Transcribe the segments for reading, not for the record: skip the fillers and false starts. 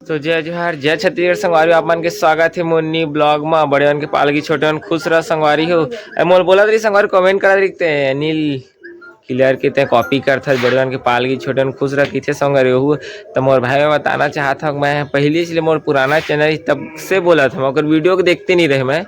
तो जय जोहार जय छत्तीसगढ़ संगवारी आप मन के स्वागत है मोनी ब्लॉग में। बड़े मन के पालगी छोटे मन खुश रह संगवारी हो। मोल बोला रही संगवारी कमेंट करा लिखते हैं अनिल क्लियर के ते कॉपी करते बड़े मन के पालगी छोटे मन खुश रह किथे संगवारी हो। तो मोर भाई बताना चाहता हूँ मैं पहले इसलिए मोर पुराना चैनल तब से बोला था मगर वीडियो को देखते नहीं रहे। मैं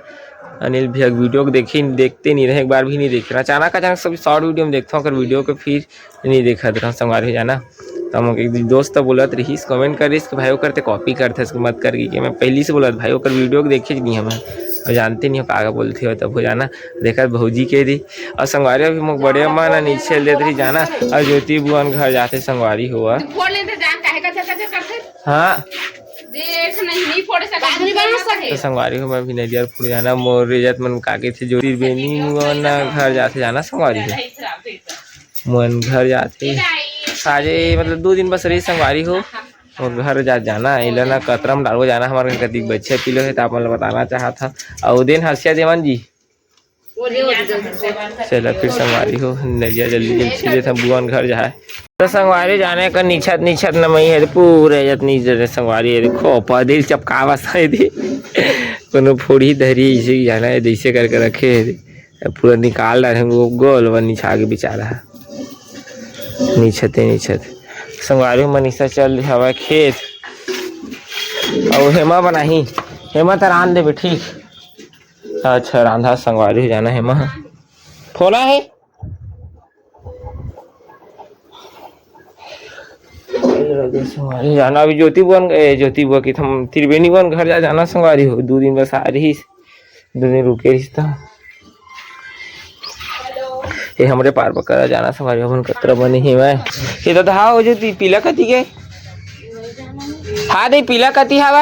अनिल भैया वीडियो को देखते नहीं रहे, एक बार भी नहीं देख रहा। अचानक सब शॉर्ट वीडियो में देखता हूँ वीडियो को फिर नहीं देखा था संगवारी जाना। तो हम एक दोस्त बोलत रही कमेंट करिस कि भाई करते कॉपी करते इसको मत कर कि मैं पहले से बोला भाई ओकर वीडियो को देखे नहीं हमें और जानते नहीं हो कागा बोलते हो तब हो जाना देखा भौजी के दी और संगवारी भी मुझ बड़े अम्मा ना नीचे लेते रही जाना और ज्योति बुआन घर जाते संगवारी हुआ। हाँ तो संगवारी हो मैं भी नदियार फुड़ जाना मोर इज्जत मन काके थे ज्योति बेनी घर जाते जाना संगवारी मन घर जाते साजे मतलब 2 दिन बस रही संगवारी हो और घर जाना इला ना कतरम डालवो जाना हमारे कति बच्चे पिलो है तो आप मतलब बताना चाहा था और दिन हर्षिया देवन जी चलो फिर संगवारी हो नदिया जल्दी सीधे था बुआन घर जाए तो संगवारी जाने का निछत न मई है पूरे जतनी संगवारी है देखो पदिल चपकावा थी कोनो फोड़ी धरी ऐसे जाना है जैसे करके रखे है पूरा निकाल डाले वो गोल व निछा के बेचारा नीचते संगवारी मनीषा चल हवा खेत और हेमा बनाही हेमा तो रांध दे बेठी। अच्छा रांधा संगवारी जाना हेमा फोला है संगवारी जाना अभी ज्योति बुआ की हम त्रिवेणी बुआन घर जाना संगवारी हो 2 दिन बस आ रही 2 दिन रुके रिश्ता ये हमरे पार पकड़ा जाना संगवारी अपन कतरा बने ही मैं ये तो हाँ जो पीला कती के हाँ दे पीला कती हवा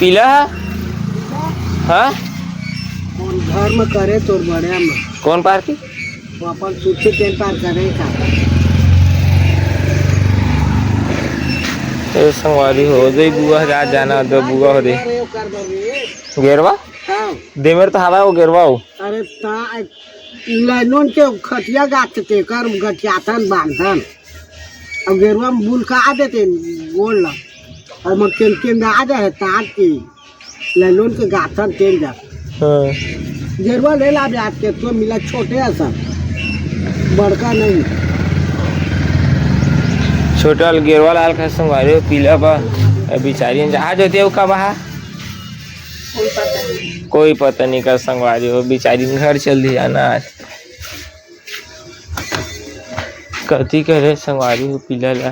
पीला हाँ घर में करे तो बड़े में कौन पार की अपन सूची तेल पार करे का ये संगवारी हो दे बुआ रात जाना दो बुआ हो दे गेरवा दे मेरे तो हवा वो गेरवा हो अरे ता लाइनों के खटिया गाते कर गठियाथन बांधन और गेरुआ में बुल का आ देते गोल ला और मग तेल आ जाए तार की लाइनों के गाथन तेल जा गेरुआ ले ला आज के तो मिला छोटे है सब बड़का नहीं छोटा गेरवा लाल का संगवारी पीला बा बिचारी जहाज होती है कब कोई पता नहीं कर संगवारी हो बिचारी घर चल दी जाना आज कति करे संगवारी हो पीला ला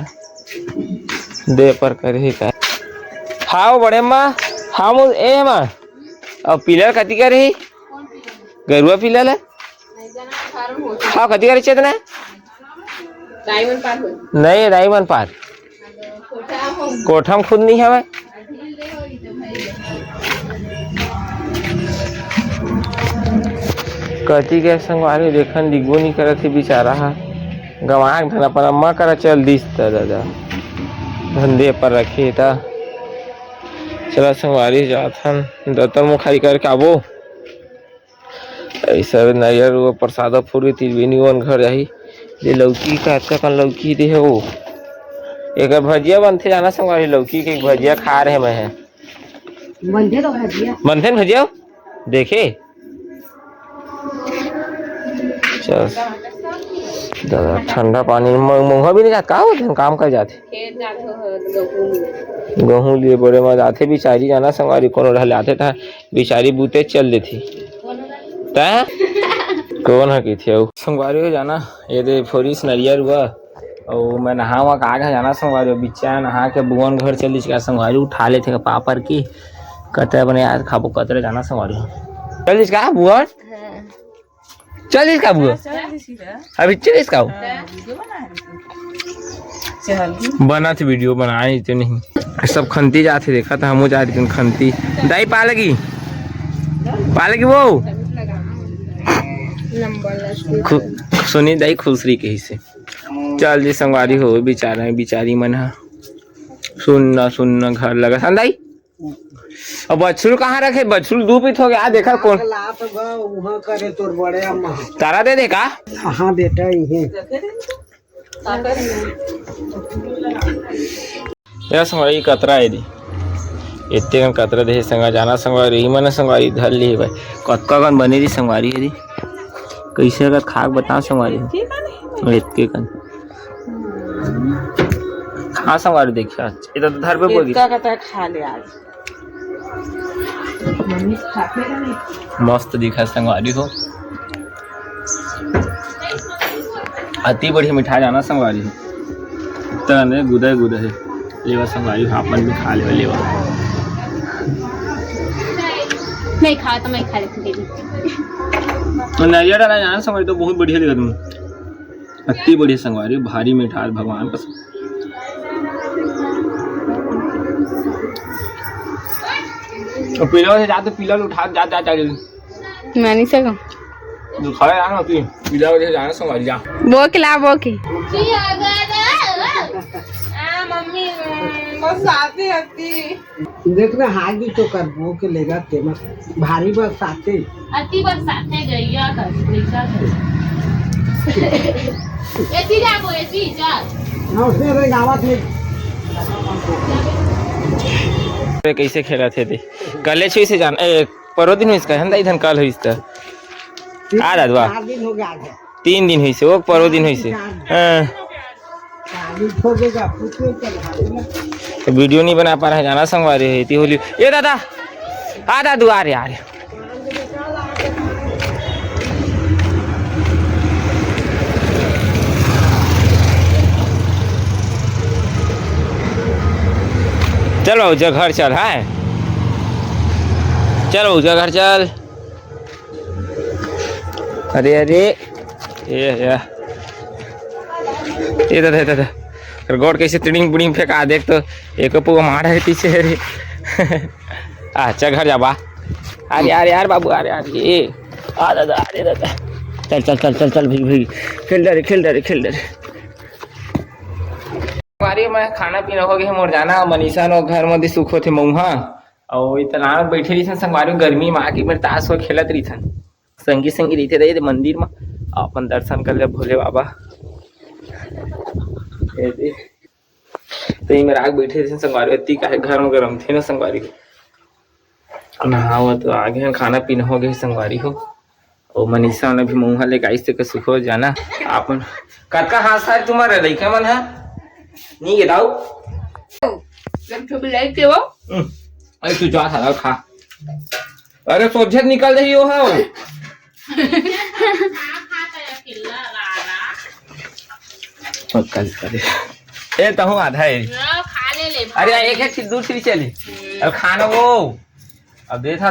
दे पर करे का हाँ बड़े माँ हाँ मु ए माँ और पीला कति करे गरुआ पीला ला हाँ कति करे चेतना नहीं डायमंड पार कोठम खुद नहीं है कति के संगवारी देखन दिखबो नहीं करत थी बेचारा हा गवाक धन अपन अम्मा करा चल दिस दादा धंधे पर रखे था चला संगवारी जाथन दतर मुखाई करके आबो ऐसा नारियल वो प्रसाद पूरी त्रिवेणी वन घर जाही ये लौकी का अच्छा कन लौकी दे हो एक भजिया बनते जाना संगवारी लौकी के भजिया खा रहे मैं है बनते भजिया देखे चल दादा ठंडा पानी मुँह भी नहीं जाता का होते काम कर जाते गेहूँ लिए बड़े में जाते बिचारी जाना संगवारी कोनो ढल आते था बिचारी बूते चल देती कौन है की थे संगवारी हो जाना ये दे फोरिस नरियर हुआ और मैं नहा वहाँ आगे जाना संगवारी बिचा नहा के बुआन घर चली संगवारी उठा लेते पापड़ की कतरे बने यार खाबो कतरे जाना संगवारी चल इसका बुआन चल इसका बुआ अभी चल इसका बना थी वीडियो बनाई तो नहीं सब खंती जाते देखा था हम जा रही खंती दाई पालगी वो सुनी दाई खुसरी के ही से चल जी संगवारी हो बिचारी मन सुनना घर लगा संदाई और बछड़ू कहाँ रखे बछड़ू 2 पीठ हो गया देखा कौन करे तोर बड़े अम्मा तारा दे दे का हाँ बेटा या संगवारी कतरा है दी इतने कन कतरा दे संगा जाना संगवारी ही मन संगवारी धर ली भाई कतका कन बने दी संगवारी है दी कैसे अगर खाक बताओ संगवारी इतने कन हाँ संगवारी देखिए इधर तो धर पे बोल खा ले आज मस्त दिखा संगवारी हो अति बढ़िया मिठाई जाना संगवारी हो इतना गुदा गुदा है लेवा संगवारी अपन भी खा ले लेवा नहीं खा तो मैं खा लेती नारियल डाला जाना संगवारी तो बहुत बढ़िया दिखा तुम अति बढ़िया संगवारी भारी मिठाई भगवान पसंद तो पीला से जाते पीला उठा जा जा जा मैं नहीं सकूं जो खा जाना तू पीला से जाना संगवारी जा वो खिला वो की मम्मी बस आती आती देख ना हागी तो कर वो के लेगा ते मत भारी बस आते अति बरसाते गईया कर पैसा एती जाबो एती चल ना उसने रे गावत में कैसे खेला थे दे कले छुई से जान ए परो दिन हुई इसका हंदा इधन कल हुई इसका आ दादवा 4 दिन हो गया आज 3 दिन हुई से वो परो दिन हुई से हां हो गया पूछो चल वीडियो नहीं बना पा रहा है जाना संगवारी है इतनी होली ए दादा आ दादू आ रहे चलो उजा घर चल है चलो उजा घर चल अरे अरे ये दादा गोड़ कैसे तिड़िंग बुड़िंग फेंका देख तो एक पू मारा है पीछे अरे अच्छा घर जा बा अरे अरे यार बाबू अरे अरे ये आ दादा अरे दादा चल चल चल चल चल भाई खेल डरे बारी में खाना पीना हो गया मोर जाना मनीषा नो घर में सुख होते मऊहा और इतना बैठे रही संगवारी गर्मी में आके मेरे ताश हो खेलत रही संगी रहते रहे मंदिर में अपन दर्शन कर ले भोले बाबा तो मेरे आग बैठे थे संगवारी अति का घर में गरम थे ना संगवारी को नहावा तो आगे खाना पीना हो गया संगवारी हो और मनीषा ने भी मुँह लेके आई से सुख हो जाना अपन कतका हाथ सार तुम्हारे लड़का मन है नहीं गिराओ जब तो बिलाई के वो अरे तू जा था खा अरे सोझे निकल रही हो कल करे ए तो हूँ आधा है खा ले अरे एक है फिर दूसरी चली अब खाना वो अब दे था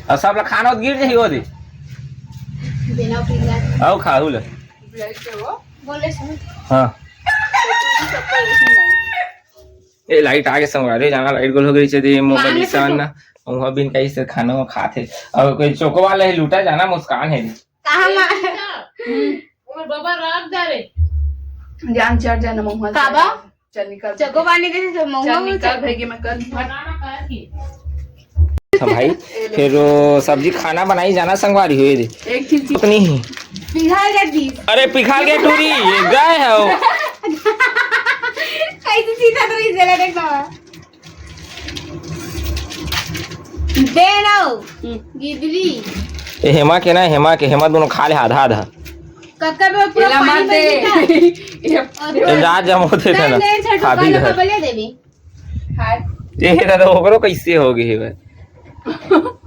अब सब लोग खाना गिर जाही हो दे आओ खाऊ ले बोले सुन हाँ ए लाइट आगे संगवारी जाना लाइट गोल हो गई चली मोबाइल निशान ना वहाँ बिन कहीं से खाना खाते और कोई चोको वाला है लूटा जाना मुस्कान है कहां और बाबा रात जा रे जान चढ़ जाना मुंह काबा चल निकल जगो पानी दे से चल निकल भेगी मैं कर भाई फिर सब्जी खाना बनाई जाना संगवारी हुई दे एक चीज अपनी ही पिघल गया दी अरे पिघल गया टूरी ये गाय है वो कैसे सीधा तो इसे ले देखना दे ना गिदरी ये हेमा के ना हेमा दोनों खा ले आधा आधा कक्कर में पूरा पानी दे रात जम होते थे ना खाबी घर बोले देवी हाय ये दादा ओकरो कैसे हो गई है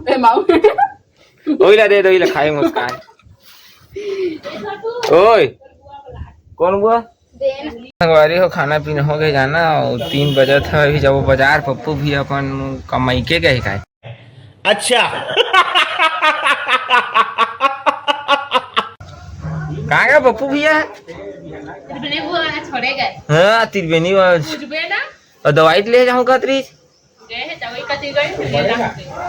ए माऊ ओइला दे दो ओइला खाए मुस्कान ओए कौन हुआ संगवारी हो खाना पीना हो गया जाना और 3 बजे था अभी जब बाजार पप्पू भी अपन कमाई के गए खाए अच्छा कहाँ गया पप्पू भैया तिरबेनी बुआ ना छोड़े गए हाँ त्रिवेणी कुछ ना और दवाई ले जाऊँ कतरी गए है दवाई कती गए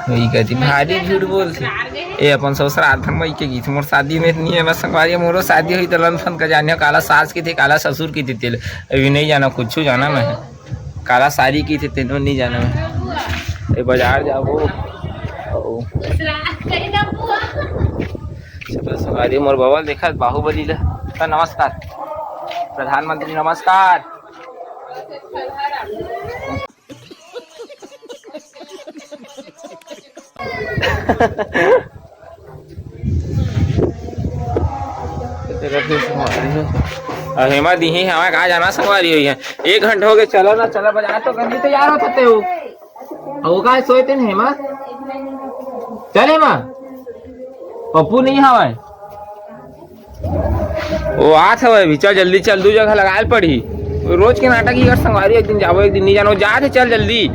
वही कहती भारी झूठ बोलती ए अपन ससुर आधन मई के गीत मोर शादी में नहीं है मैं संगवारी मोरो शादी हुई तो लनफन का जाने काला सास की थी काला ससुर की थी तेल अभी नहीं जाना कुछ जाना मैं काला साड़ी की थी तेनों नहीं जाना मैं बाजार जाओ संगवारी मोर बाबा देखा बाहुबली ला नमस्कार प्रधानमंत्री नमस्कार हेमा दी ही हमारे कहा जाना संगवारी हुई है 1 घंटे हो गए चलो ना चलो बाजार तो करनी तैयार होते हो वो का सोते न हेमा चल हेमा पप्पू नहीं हवाए वो आत हवे भी चल जल्दी चल दू जगह लगाए पड़ी रोज के नाटक ही कर संगवारी एक दिन जाओ एक दिन नहीं जानो जा थे चल जल्दी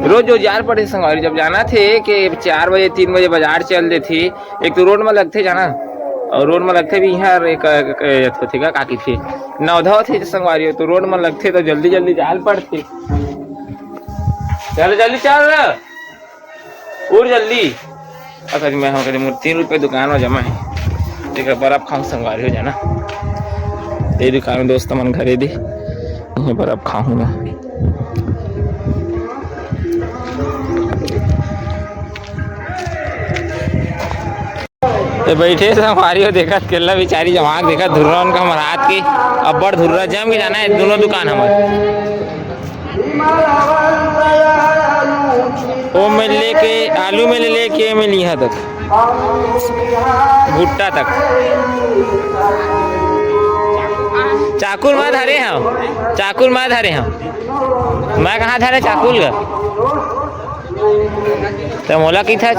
रोज जो जार पड़े संगवारी जब जाना थे कि 4 बजे 3 बजे बाजार चल दे थे एक तो रोड में लगते जाना और रोड में लगते भी यहाँ एक थे का काकी थे नौधा थे संगवारी तो रोड में लगते तो जल्दी जल्दी जाल पड़ते चल जल्दी चल और जल्दी अगर मैं हाँ 3 रुपये दुकान में जमा है एक बर्फ खाऊं संगवारी हो जाना ये दुकान में दोस्त मन घरे दे यहीं बर्फ खाऊंगा तो बैठे संगवारी हो देखा केला बेचारी जमाक देखा धुर्रा उनका हमारे हाथ के अब बड़ धुर्रा जम के जाना है दोनों दुकान हमारे वो में लेके आलू में लेके मैं लिया तक भुट्टा तक चाकुल मैं धरे हैं चाकुल मैं धरे हैं मैं कहाँ धरे चाकुल का तो मोला की था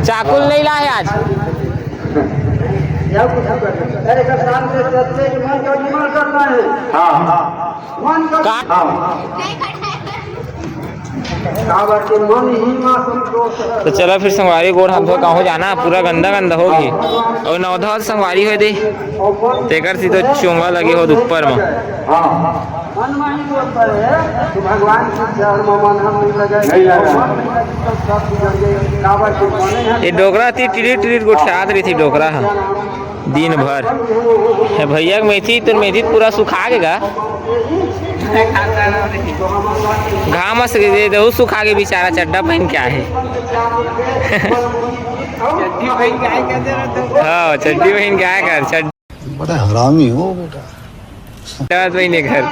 चाकुल नहीं लाए आज तो चलो फिर संगवारी गोड़ हाथ धो कहो जाना पूरा गंदा गंदा होगी और नौधा संगवारी हो दे तेकर सी तो चोंगा लगे हो ऊपर में ये डोकरा थी टिरीट टिरीट गुठियात रही थी डोकरा दिन भर भैया मेथी तो मेथी पूरा सुखा गएगा घाम से दे सुखा के बेचारा चड्डा पहन क्या है हाँ चड्डी पहन क्या है कर चड्डी बड़ा हरामी हो बेटा महीने घर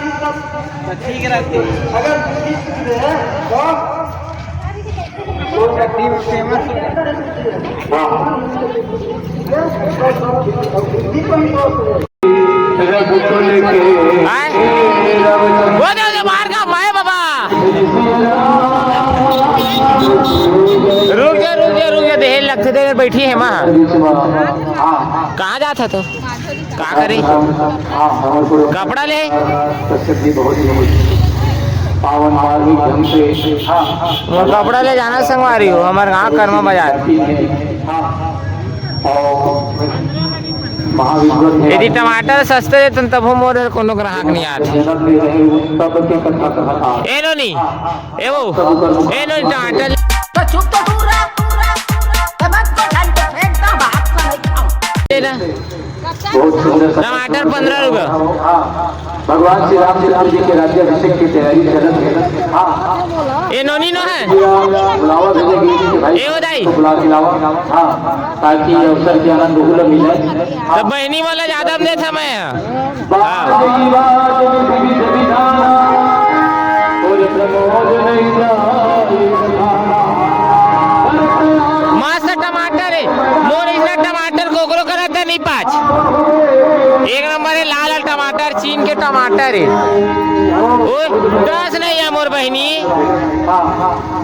मार का माए बाबा रुक जा देह लगते थे बैठी है माँ कहाँ जाता तो क्या करे कपड़ा ले कपड़ा ले जाना संगवारी हो हमारे गाँव कर्मा बाजार यदि टमाटर सस्ते देते तब हम और कोनो ग्राहक नहीं आते ए नोनी ए वो ए नोनी टमाटर तो चुप तो दूर रह मत को ढंग से फेंकता बात कर लेना टमाटर 15 रुपये भगवान श्री राम जी के राज्याभिषेक की तैयारी कर ये नोनी नो है बुलावा भेजेगी भाई ए दाई बुला खिलावा हाँ ताकि अवसर के आनंद बहुल मिले तो बहनी वाला ज्यादा दे था मैं मस्त टमाटर है मोर इसका टमाटर कोकरो करता नहीं 5 एक नंबर है लाल लाल टमाटर चीन के टमाटर है ओए 10 नहीं है मोर बहनी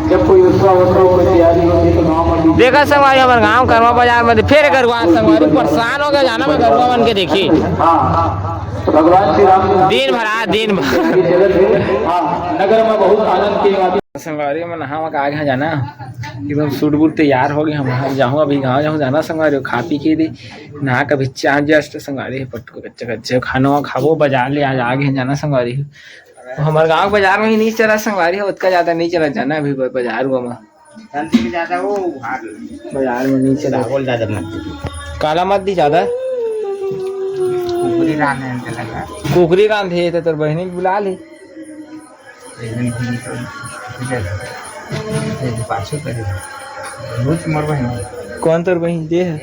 जब कोई उत्सव की तैयारी होती तो गाँव में देखा संगवारी हमारे गाँव कर्मा बाजार में फिर गरुआ संगवारी परेशान हो गया जाना मैं गरुआ बन के देखी भगवान श्री राम दिन भर नगर में बहुत आनंद की संगवारी में नहा वहा आगे जाना एकदम सूट बूट तैयार हो गए हम जाऊँ अभी गाँव जाऊँ जाना संगवारी खा पी के दे नहा कभी चाह जस्ट संगवारी पटको कच्चे कच्चे खाना खाबो बाजार ले आज आगे जाना संगवारी हमारे गाँव बाजार में ही नहीं चला संगवारी है उतना ज्यादा नहीं चला जाना अभी बाजार हुआ बाजार में नहीं चला काला मत दी ज्यादा कुकरी रान थे तो तोर बहनी बुला ली कौन तोर बहन दे है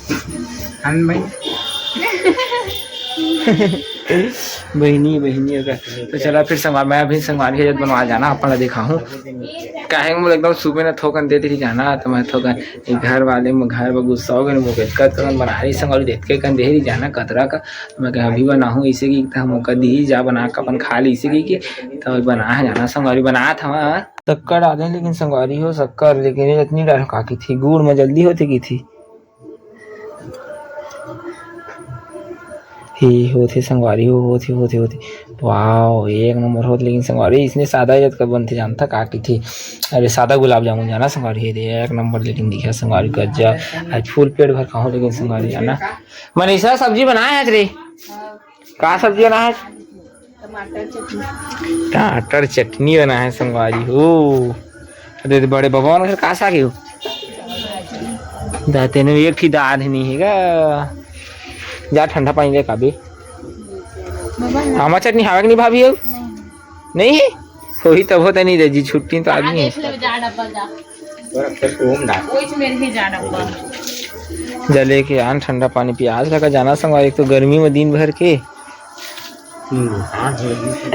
हम भाई बहनी होगा तो चला फिर संगवार मैं अभी संगवार के जब बनवा जाना अपन देखा हूँ काहे मोला एकदम सुबह न थोकन देते ही जाना तो मैं थोकन घर वाले में घर में गुस्सा हो गए मुझे कन बना रही संगवार देख के कन दे ही जाना कतरा का मैं कहा अभी बना हूँ इसे की हम कदी ही जा बना का अपन खा ली इसे की तो बना है जाना संगवारी बनाया था मैं शक्कर डाले लेकिन संगवारी हो शक्कर लेकिन इतनी डाल काकी थी गुड़ में जल्दी होती की थी ही होती संगवारी होती वाह एक नंबर होती लेकिन संगवारी इसने सादा इज्जत कर बनते जानता काटी थी अरे सादा गुलाब जामुन जाना संगवारी है एक नंबर लेकिन दिखा संगवारी का जा आज फुल पेट भर खाऊं लेकिन संगवारी जाना मनीषा सब्जी बनाया है रे का सब्जी बना है टमाटर चटनी बना है संगवारी हो अरे बड़े भगवान घर का सा गयो दाते ने एक ही दाद नहीं हैगा जा ठंडा पानी ले काबे आमा चटनी हवा नहीं भाभी हो नहीं है वही तब होता नहीं रही छुट्टी तो आदमी है जले के आन ठंडा पानी प्याज लगा जाना संगवारी एक तो गर्मी में दिन भर के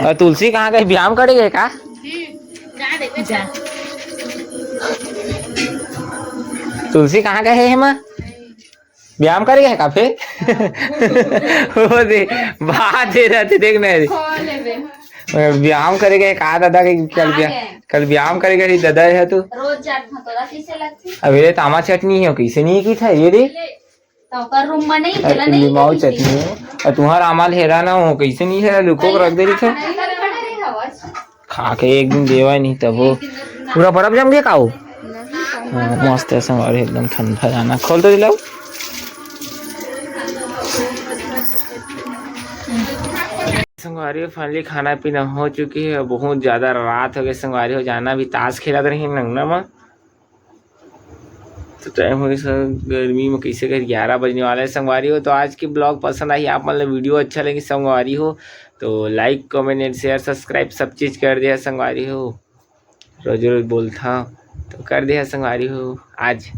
और तुलसी कहाँ गए व्यायाम करे गए का तुलसी कहाँ गए है माँ व्यायाम करेगा है काफे हो दे बात दे रहते देखना व्यायाम करेगा कहा दादा के कल व्यायाम करेगा दादा है तू रोज जात हतोला कैसे लगती अबे तामा चटनी है कैसे नहीं की था ये दे तो कर रूम में नहीं खेला नहीं लिमाऊ चटनी है और तुम्हारा अमाल हेरा ना हो कैसे नहीं हेरा लुको रख दे रही था खा के एक दिन देवा नहीं तब वो पूरा बर्फ जम गया खाओ मस्त है संगवारी एकदम ठंडा जाना खोल तो दिलाओ संगवारी फाइनली खाना पीना हो चुकी है बहुत ज़्यादा रात हो गई संगवारी हो जाना भी ताश खेला रही नंगना में तो टाइम हो गया गर्मी में कैसे कर 11 बजने वाला है संगवारी हो तो आज की ब्लॉग पसंद आई आप मतलब वीडियो अच्छा लगे संगवारी हो तो like comment and share subscribe सब चीज़ कर दिया संगवारी हो रोज रोज बोलता तो कर दिया संगवारी हो आज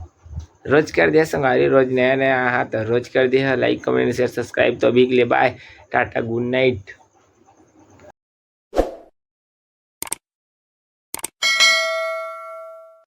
रोज कर दिया संगवारी रोज नया नया तो रोज कर दिया लाइक कमेंट शेयर सब्सक्राइब तो अभी के लिए बाय टाटा गुड नाइट।